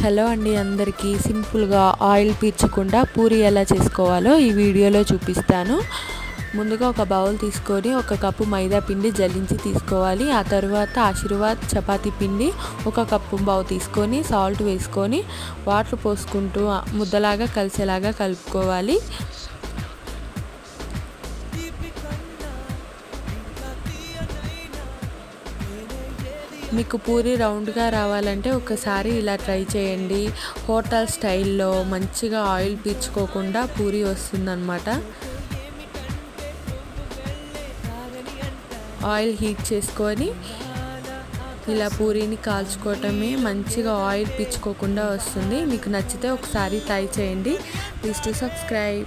Hello అండి, అందరికీ సింపుల్గా ఆయిల్ పీల్చకుండా పూరి ఎలా చేసుకోవాలో ఈ వీడియోలో చూపిస్తాను. ముందుగా ఒక బౌల్ తీసుకొని 1 కప్పు మైదా పిండి జల్లించి తీసుకోవాలి. ఆ తర్వాత ఆశీర్వాద్ చపాతీ పిండి 1 కప్పు తీసుకొని సాల్ట్ వేసుకొని వాటర్ పోసుకుంటూ ముద్దలాగా కలిసేలాగా కలుపుకోవాలి. మీకు పూరి రౌండ్గా రావాలంటే ఒకసారి ఇలా ట్రై చేయండి. హోటల్ స్టైల్లో మంచిగా ఆయిల్ పీల్చుకోకుండా పూరి వస్తుందన్నమాట. ఆయిల్ హీట్ చేసుకొని ఇలా పూరీని కాల్చుకోవటమే మంచిగా ఆయిల్ పీల్చుకోకుండా వస్తుంది. మీకు నచ్చితే ఒకసారి ట్రై చేయండి. Please to subscribe.